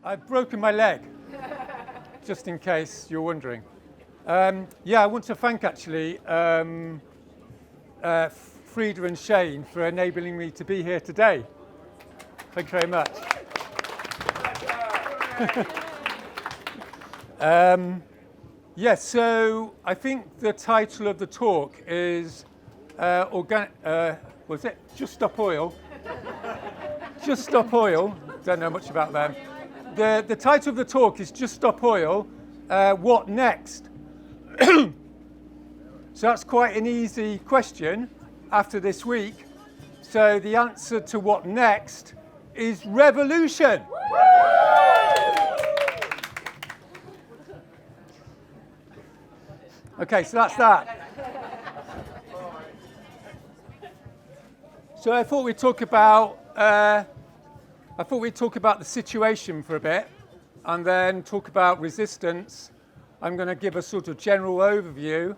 I've broken my leg, just in case you're wondering. I want to thank actually Frida and Shane for enabling me to be here today. Thank you very much. So I think the title of the talk is Just Stop Oil? Just Stop Oil. Don't know much about them. The title of the talk is Just Stop Oil. What next? So that's quite an easy question after this week. So the answer to what next is revolution. Okay, so that's that. So I thought we'd talk about the situation for a bit, and then talk about resistance. I'm going to give a sort of general overview,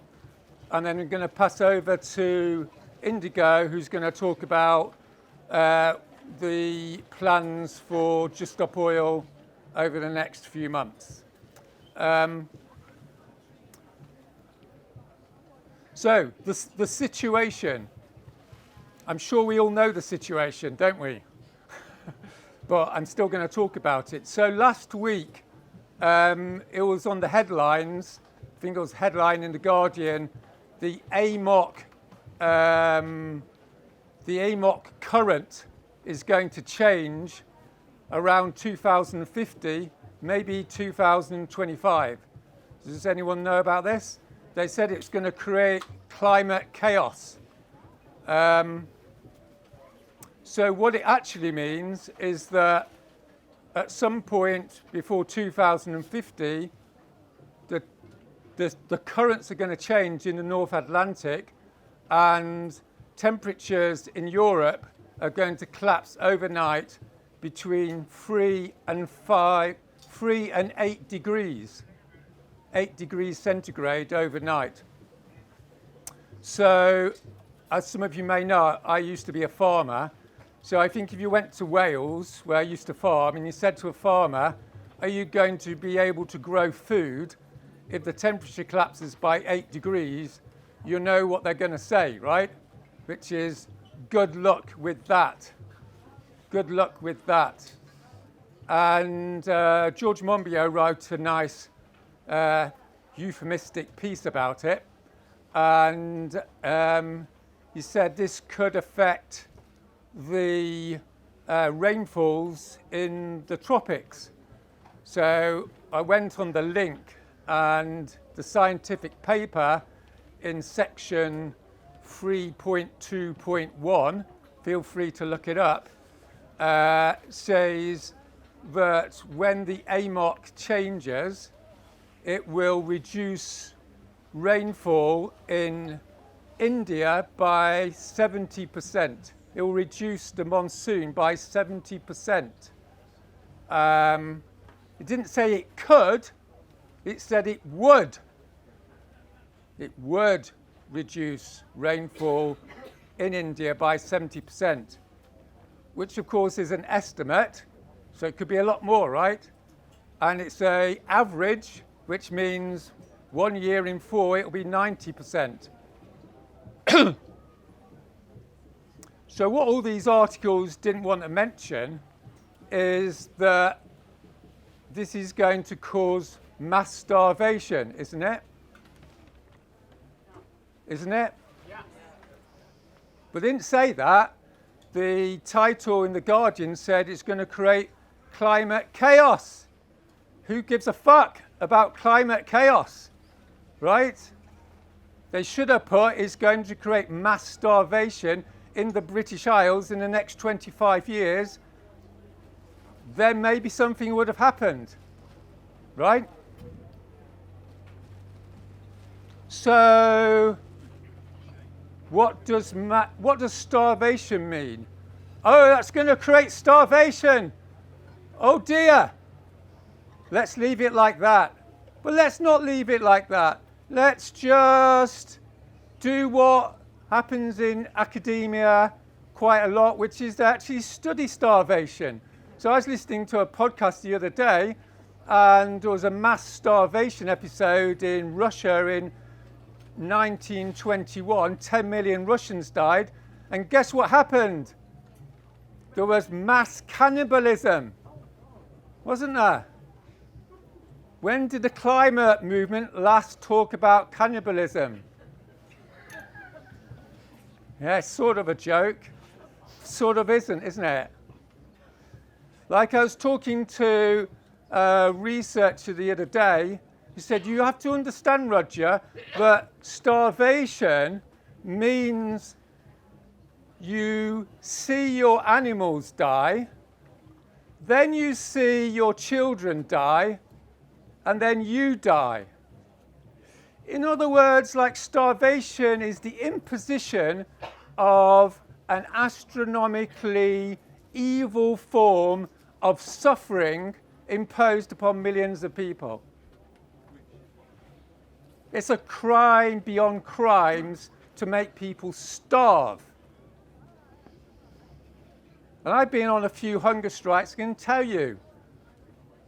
and then I'm going to pass over to Indigo, who's going to talk about the plans for Just Stop Oil over the next few months. So the situation. I'm sure we all know the situation, don't we? But I'm still going to talk about it. So last week, it was on the headlines. I think it was headline in The Guardian. The AMOC current is going to change around 2050, maybe 2025. Does anyone know about this? They said it's going to create climate chaos. So what it actually means is that at some point before 2050, the currents are going to change in the North Atlantic, and temperatures in Europe are going to collapse overnight between 3 and 8 degrees. 8 degrees centigrade overnight. So, as some of you may know, I used to be a farmer. So I think if you went to Wales, where I used to farm, and you said to a farmer, are you going to be able to grow food if the temperature collapses by 8 degrees? You know what they're going to say, right? Which is, good luck with that. Good luck with that. And George Monbiot wrote a nice euphemistic piece about it. And he said this could affect the rainfalls in the tropics. So I went on the link, and the scientific paper in section 3.2.1, feel free to look it up, says that when the AMOC changes, it will reduce rainfall in India by 70%. It will reduce the monsoon by 70%. It didn't say it could, it said it would. It would reduce rainfall in India by 70%, which of course is an estimate, so it could be a lot more, right? And it's an average, which means 1 year in 4, it will be 90%. So what all these articles didn't want to mention is that this is going to cause mass starvation, isn't it? Isn't it? Yeah. But they didn't say that. The title in The Guardian said it's going to create climate chaos. Who gives a fuck about climate chaos, right? They should have put it's going to create mass starvation in the British Isles in the next 25 years. Then maybe something would have happened, right? So what does starvation mean? Oh, that's going to create starvation. Oh dear. Let's leave it like that. But let's not leave it like that. Let's just do what happens in academia quite a lot, which is to actually study starvation. So I was listening to a podcast the other day, and there was a mass starvation episode in Russia in 1921. 10 million Russians died. And guess what happened? There was mass cannibalism, wasn't there? When did the climate movement last talk about cannibalism? Yeah, it's sort of a joke. Sort of isn't it? Like I was talking to a researcher the other day, he said, you have to understand, Roger, that starvation means you see your animals die, then you see your children die, and then you die. In other words, like starvation is the imposition of an astronomically evil form of suffering imposed upon millions of people. It's a crime beyond crimes to make people starve. And I've been on a few hunger strikes, I can tell you,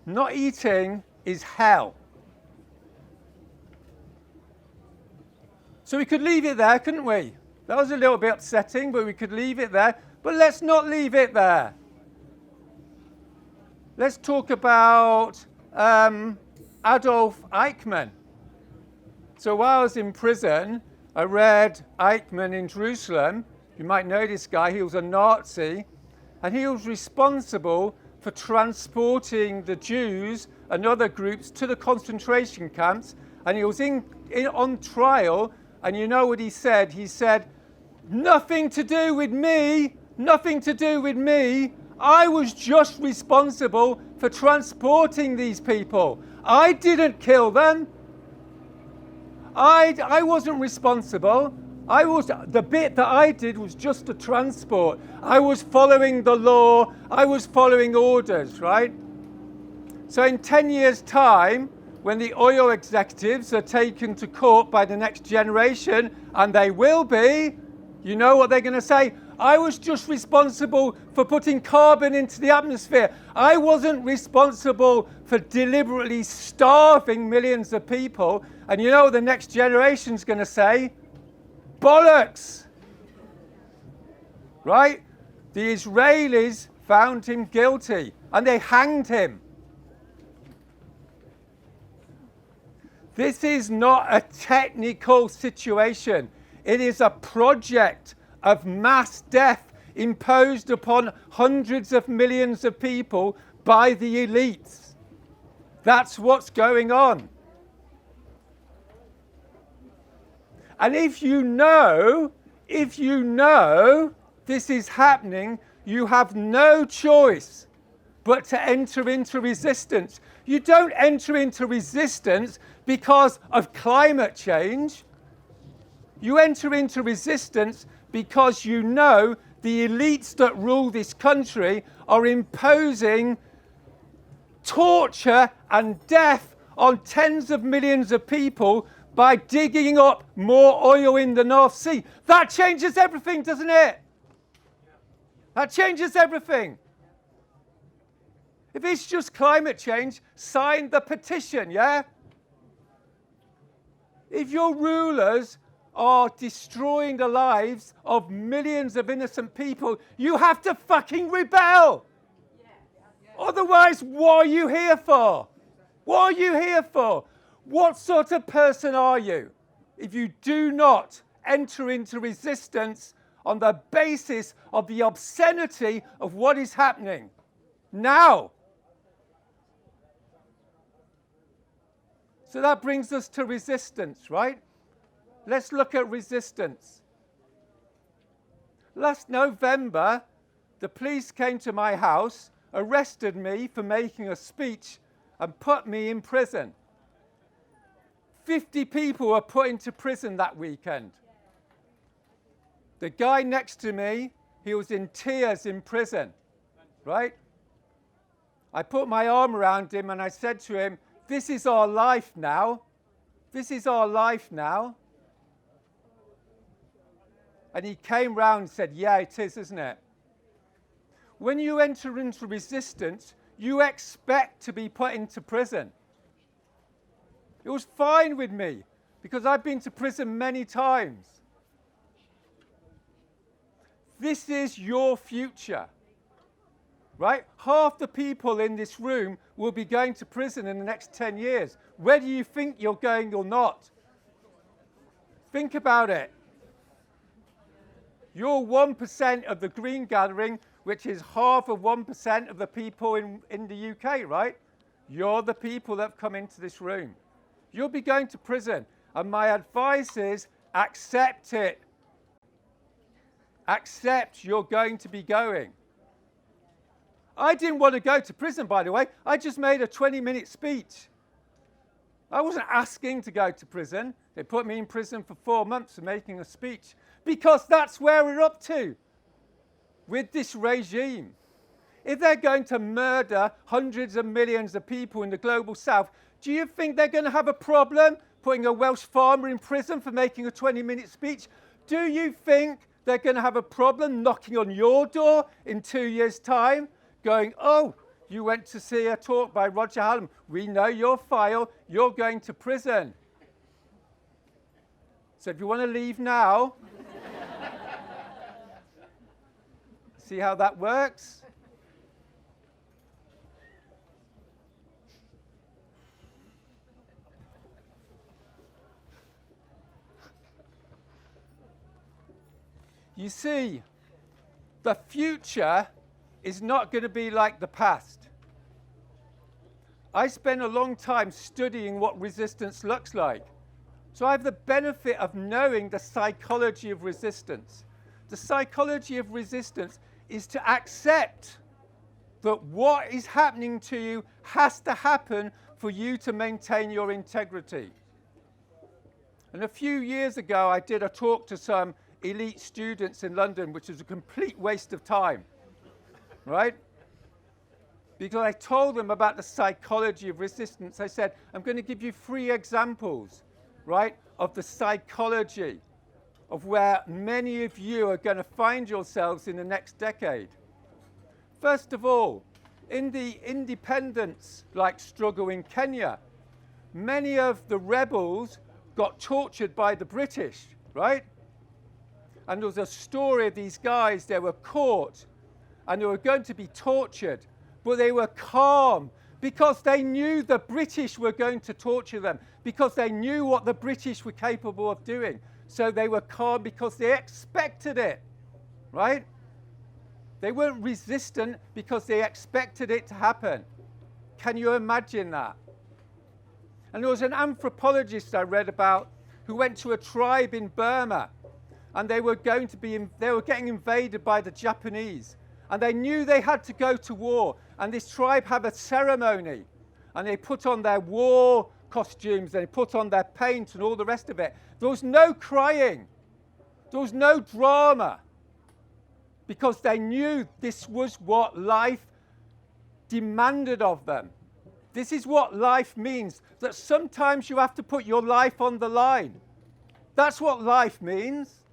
not eating is hell. So we could leave it there, couldn't we? That was a little bit upsetting, but we could leave it there. But let's not leave it there. Let's talk about Adolf Eichmann. So while I was in prison, I read Eichmann in Jerusalem. You might know this guy, he was a Nazi. And he was responsible for transporting the Jews and other groups to the concentration camps. And he was on trial. And you know what he said? He said, nothing to do with me, nothing to do with me. I was just responsible for transporting these people. I didn't kill them. I wasn't responsible. The bit that I did was just the transport. I was following the law. I was following orders, right? So in 10 years' time, when the oil executives are taken to court by the next generation, and they will be, you know what they're going to say? I was just responsible for putting carbon into the atmosphere. I wasn't responsible for deliberately starving millions of people. And you know what the next generation's going to say? Bollocks! Right? The Israelis found him guilty and they hanged him. This is not a technical situation. It is a project of mass death imposed upon hundreds of millions of people by the elites. That's what's going on. And if you know this is happening, you have no choice but to enter into resistance. You don't enter into resistance because of climate change. You enter into resistance because you know the elites that rule this country are imposing torture and death on tens of millions of people by digging up more oil in the North Sea. That changes everything, doesn't it? That changes everything. If it's just climate change, sign the petition, yeah? If your rulers are destroying the lives of millions of innocent people, you have to fucking rebel. Otherwise, what are you here for? What are you here for? What sort of person are you if you do not enter into resistance on the basis of the obscenity of what is happening now? So that brings us to resistance, right? Let's look at resistance. Last November, the police came to my house, arrested me for making a speech, and put me in prison. 50 people were put into prison that weekend. The guy next to me, he was in tears in prison, right? I put my arm around him and I said to him, this is our life now. This is our life now. And he came round and said, yeah, it is, isn't it? when you enter into resistance, you expect to be put into prison. It was fine with me because I've been to prison many times. This is your future, right? Half the people in this room will be going to prison in the next 10 years, whether you think you're going or not. Think about it. You're 1% of the Green Gathering, which is half of 1% of the people in the UK, right? You're the people that have come into this room. You'll be going to prison. And my advice is accept it. Accept you're going to be going. I didn't want to go to prison, by the way. I just made a 20-minute speech. I wasn't asking to go to prison. They put me in prison for 4 months for making a speech because that's where we're up to with this regime. If they're going to murder hundreds of millions of people in the global south, do you think they're going to have a problem putting a Welsh farmer in prison for making a 20-minute speech? Do you think they're going to have a problem knocking on your door in 2 years' time, going, oh, you went to see a talk by Roger Hallam. We know your file. You're going to prison. So if you want to leave now, see how that works? You see, the future is not going to be like the past. I spent a long time studying what resistance looks like. So I have the benefit of knowing the psychology of resistance. The psychology of resistance is to accept that what is happening to you has to happen for you to maintain your integrity. And a few years ago, I did a talk to some elite students in London, which was a complete waste of time, right? Because I told them about the psychology of resistance. I said, I'm going to give you 3 examples, right, of the psychology of where many of you are going to find yourselves in the next decade. First of all, in the independence-like struggle in Kenya, many of the rebels got tortured by the British, right? And there was a story of these guys, they were caught and they were going to be tortured, but they were calm because they knew the British were going to torture them, because they knew what the British were capable of doing. So they were calm because they expected it, right? They weren't resistant because they expected it to happen. Can you imagine that? And there was an anthropologist I read about who went to a tribe in Burma, and they were getting invaded by the Japanese, and they knew they had to go to war. And this tribe had a ceremony, and they put on their war costumes, they put on their paint and all the rest of it. There was no crying, there was no drama, because they knew this was what life demanded of them. This is what life means, that sometimes you have to put your life on the line. That's what life means.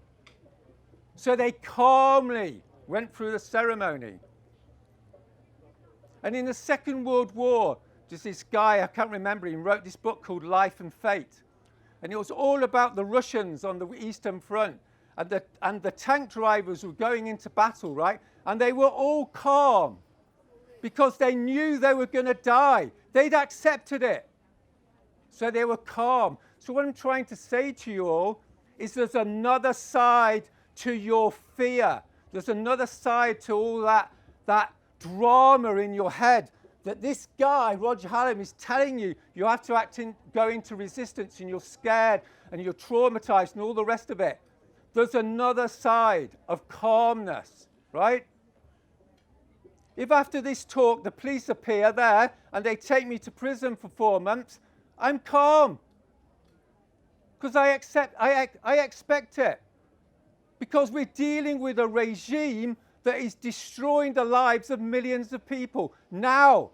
So they calmly went through the ceremony. And in the Second World War, just this guy, I can't remember, he wrote this book called Life and Fate. And it was all about the Russians on the Eastern Front. And the tank drivers were going into battle, right? And they were all calm because they knew they were going to die. They'd accepted it. So they were calm. So what I'm trying to say to you all is there's another side to your fear. There's another side to all that drama in your head, that this guy, Roger Hallam, is telling you you have to go into resistance, and you're scared and you're traumatized and all the rest of it. There's another side of calmness, right? If after this talk the police appear there and they take me to prison for 4 months, I'm calm. Because I expect it. Because we're dealing with a regime that is destroying the lives of millions of people now.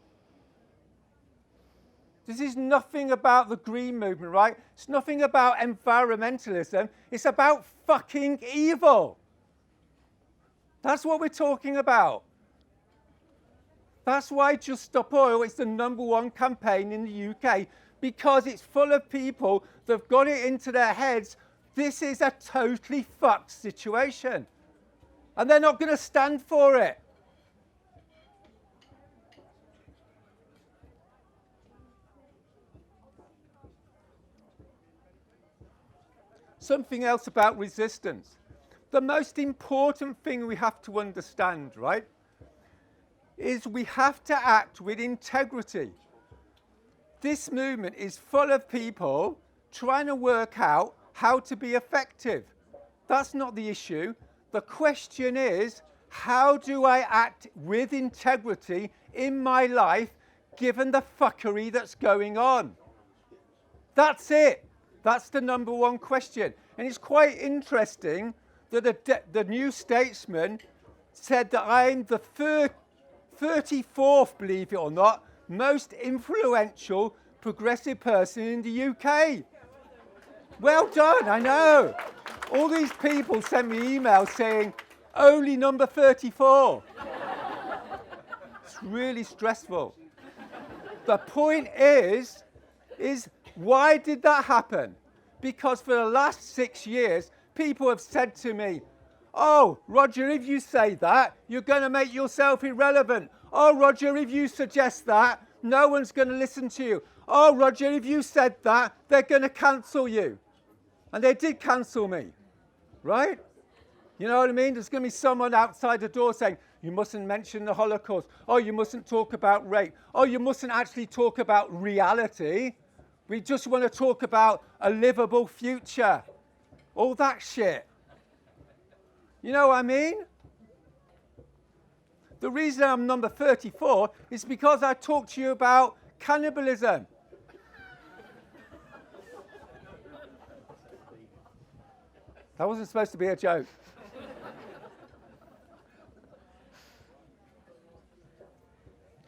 This is nothing about the green movement, right? It's nothing about environmentalism. It's about fucking evil. That's what we're talking about. That's why Just Stop Oil is the #1 campaign in the UK, because it's full of people that have got it into their heads, this is a totally fucked situation. And they're not going to stand for it. Something else about resistance. The most important thing we have to understand, right, is we have to act with integrity. This movement is full of people trying to work out how to be effective. That's not the issue. The question is, how do I act with integrity in my life given the fuckery that's going on? That's it. That's the #1 question. And it's quite interesting that the New Statesman said that I'm the 34th, believe it or not, most influential progressive person in the UK. Well done, I know. All these people sent me emails saying, only number 34. It's really stressful. The point is why did that happen? Because for the last 6 years, people have said to me, oh, Roger, if you say that, you're going to make yourself irrelevant. Oh, Roger, if you suggest that, no one's going to listen to you. Oh, Roger, if you said that, they're going to cancel you. And they did cancel me, right? You know what I mean? There's going to be someone outside the door saying, you mustn't mention the Holocaust. Oh, you mustn't talk about rape. Oh, you mustn't actually talk about reality. We just want to talk about a livable future. All that shit. You know what I mean? The reason I'm number 34 is because I talked to you about cannibalism. That wasn't supposed to be a joke.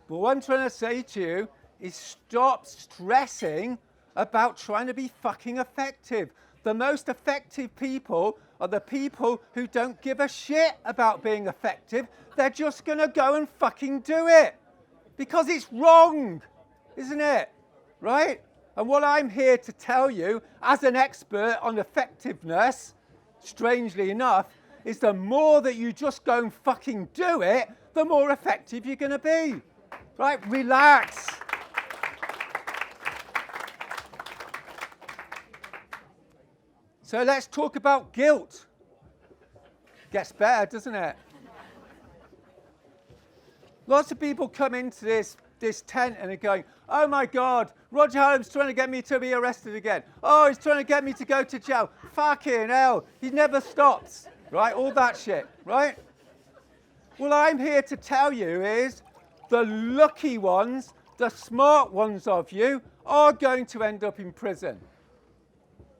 But what I'm trying to say to you is stop stressing about trying to be fucking effective. The most effective people are the people who don't give a shit about being effective. They're just going to go and fucking do it. Because it's wrong, isn't it? Right? And what I'm here to tell you, as an expert on effectiveness, strangely enough, is the more that you just go and fucking do it, the more effective you're going to be. Right? Relax. So let's talk about guilt. Gets better, doesn't it? Lots of people come into this tent and they're going, oh my God, Roger Hallam's trying to get me to be arrested again. Oh, he's trying to get me to go to jail. Fucking hell, he never stops. Right, all that shit, right? Well, I'm here to tell you is the lucky ones, the smart ones of you, are going to end up in prison.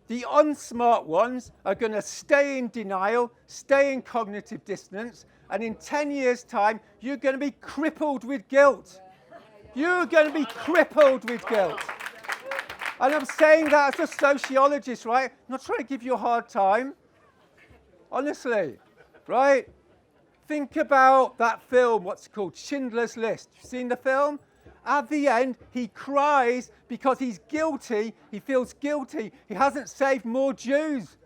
The unsmart ones are going to stay in denial, stay in cognitive dissonance, and in 10 years' time, you're going to be crippled with guilt. You're going to be crippled with guilt. And I'm saying that as a sociologist, right? I'm not trying to give you a hard time. Honestly, right? Think about that film, what's it called? Schindler's List. You've seen the film? At the end, he cries because he's guilty. He feels guilty. He hasn't saved more Jews.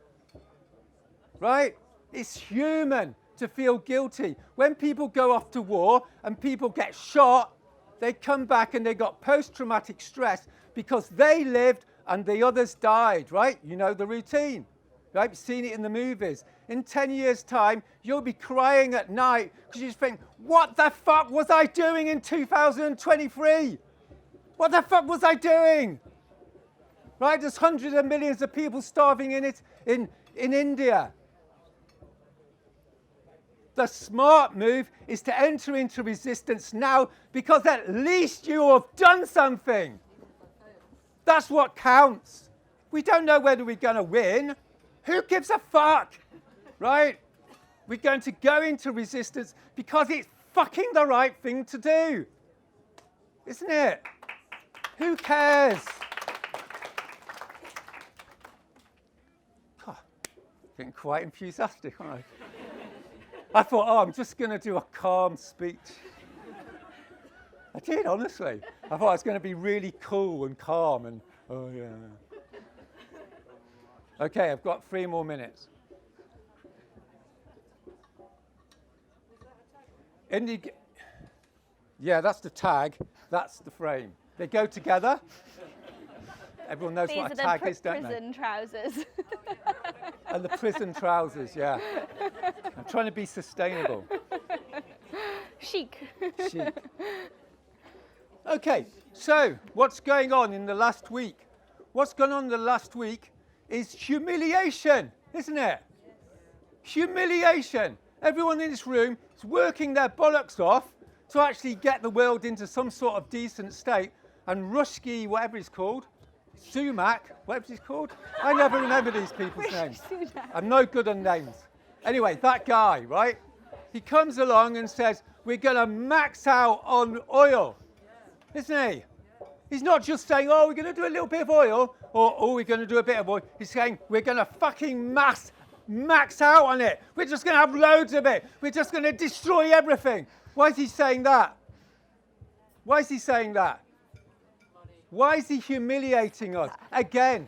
Right? It's human to feel guilty. When people go off to war and people get shot, they come back and they got post-traumatic stress because they lived and the others died, right? You know the routine, right? You've seen it in the movies. In 10 years' time, you'll be crying at night because you just think, what the fuck was I doing in 2023? What the fuck was I doing? Right? There's hundreds of millions of people starving in India. The smart move is to enter into resistance now because at least you have done something. That's what counts. We don't know whether we're going to win. Who gives a fuck? Right? We're going to go into resistance because it's fucking the right thing to do. Isn't it? Who cares? Oh, getting quite enthusiastic, aren't I? I thought, oh, I'm just going to do a calm speech. I did, honestly. I thought I was going to be really cool and calm and, oh yeah. Okay, I've got 3 more minutes. Yeah, that's the tag. That's the frame. They go together. Everyone knows what a tag is, don't they? These are the prison trousers. And the prison trousers, yeah. I'm trying to be sustainable. Chic. Chic. Okay, so what's going on in the last week? What's gone on in the last week is humiliation, isn't it? Humiliation. Everyone in this room is working their bollocks off to actually get the world into some sort of decent state. And Rushki, whatever he's called, Sumac, whatever he's called, I never remember these people's names. I'm no good on names. Anyway, that guy, right? He comes along and says, we're going to max out on oil, isn't he? He's not just saying, oh, we're going to do a little bit of oil, or, oh, we're going to do a bit of oil. He's saying, we're going to fucking max out on it. We're just going to have loads of it. We're just going to destroy everything. Why is he saying that? Why is he saying that? Why is he humiliating us again?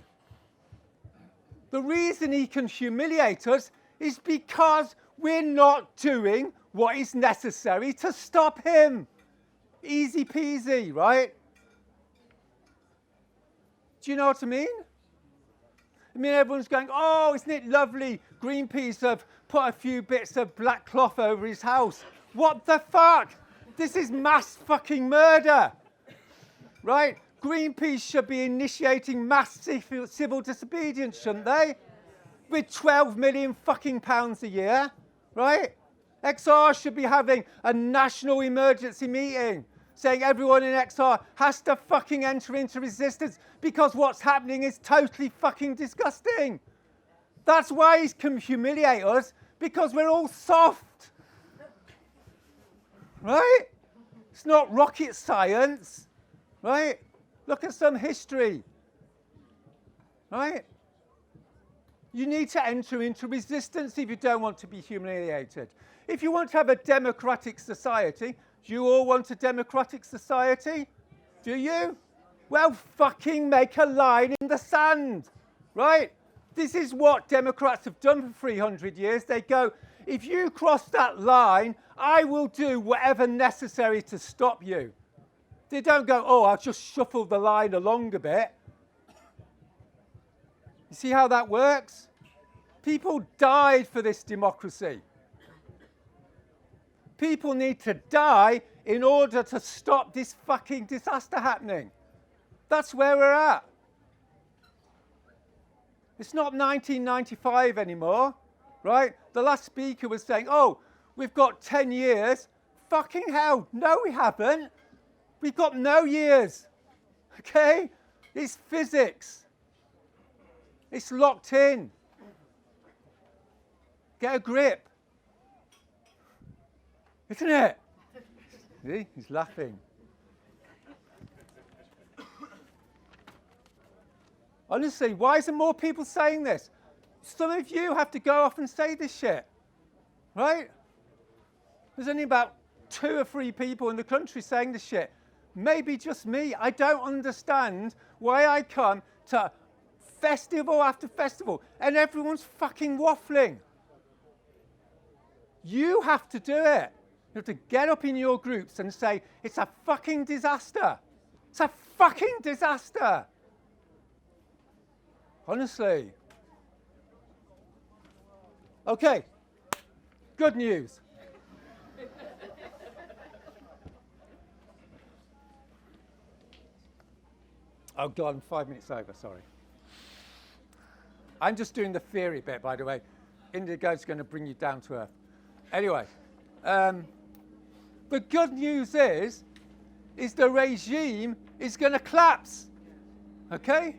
The reason he can humiliate us is because we're not doing what is necessary to stop him. Easy peasy, right? Do you know what I mean? I mean, everyone's going, oh, isn't it lovely? Greenpeace have put a few bits of black cloth over his house. What the fuck? This is mass fucking murder, right? Greenpeace should be initiating mass civil disobedience, shouldn't they? With 12 million fucking pounds a year, right? XR should be having a national emergency meeting saying everyone in XR has to fucking enter into resistance because what's happening is totally fucking disgusting. That's why he can humiliate us, because we're all soft. Right? It's not rocket science, right? Look at some history, right? You need to enter into resistance if you don't want to be humiliated. If you want to have a democratic society, do you all want a democratic society? Do you? Well, fucking make a line in the sand, right? This is what Democrats have done for 300 years. They go, if you cross that line, I will do whatever necessary to stop you. They don't go, oh, I'll just shuffle the line along a bit. You see how that works? People died for this democracy. People need to die in order to stop this fucking disaster happening. That's where we're at. It's not 1995 anymore, right? The last speaker was saying, oh, we've got 10 years. Fucking hell, no we haven't. We've got no years, okay? It's physics. It's locked in. Get a grip. Isn't it? See, he's laughing. Honestly, why isn't more people saying this? Some of you have to go off and say this shit, right? There's only about 2 or 3 people in the country saying this shit. Maybe just me. I don't understand why I come to festival after festival and everyone's fucking waffling. You have to do it. You have to get up in your groups and say, it's a fucking disaster. It's a fucking disaster. Honestly. Okay. Good news. Oh, God, I'm 5 minutes over, sorry. I'm just doing the theory bit, by the way. Indigo's going to bring you down to earth. Anyway, the good news is the regime is going to collapse, okay?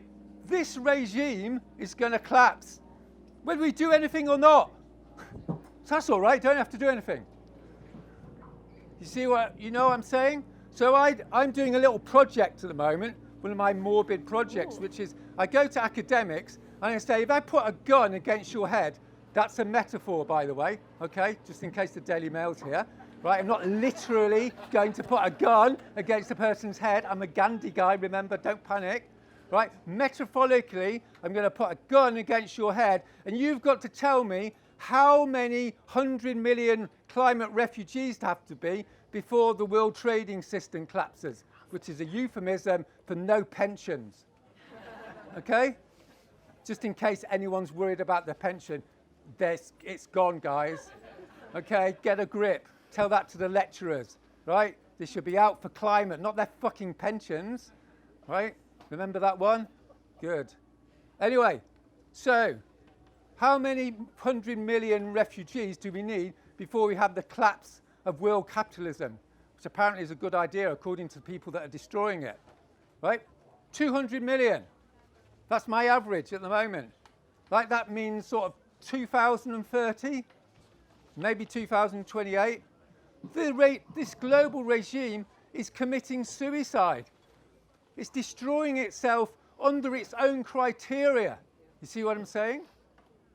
This regime is going to collapse, whether we do anything or not. So that's all right, don't have to do anything. You see what I'm saying? So I'm doing a little project at the moment, one of my morbid projects, which is I go to academics and I say, if I put a gun against your head, that's a metaphor, by the way, okay, just in case the Daily Mail's here. Right? I'm not literally going to put a gun against a person's head. I'm a Gandhi guy, remember, don't panic. Right? Metaphorically, I'm going to put a gun against your head, and you've got to tell me how many 100 million climate refugees have to be before the world trading system collapses, which is a euphemism for no pensions. Okay? Just in case anyone's worried about their pension, it's gone, guys. Okay? Get a grip. Tell that to the lecturers, right? They should be out for climate, not their fucking pensions, right? Remember that one? Good. Anyway, so how many 100 million refugees do we need before we have the collapse of world capitalism, which apparently is a good idea according to the people that are destroying it, right? 200 million. That's my average at the moment. Right? That means sort of 2030, maybe 2028. This global regime is committing suicide. It's destroying itself under its own criteria. You see what I'm saying?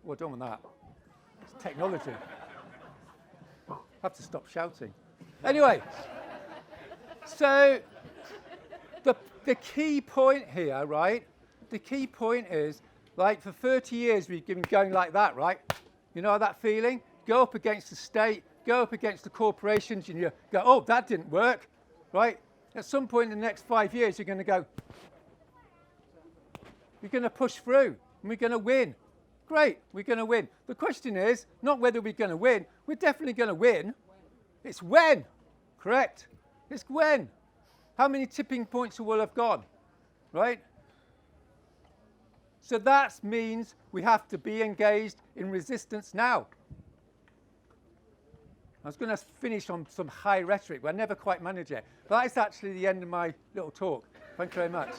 Well, done with that. It's technology. I have to stop shouting. Anyway, so the key point here, right? The key point is, like, for 30 years we've been going like that, right? You know that feeling? Go up against the state, go up against the corporations, and you go, oh, that didn't work, right? At some point in the next 5 years, you're going to go, we're going to push through, and we're going to win. Great, we're going to win. The question is not whether we're going to win. We're definitely going to win. It's when. Correct. It's when. How many tipping points will have gone, right? So that means we have to be engaged in resistance now. I was going to finish on some high rhetoric, but I never quite managed it. But that's actually the end of my little talk. Thank you very much.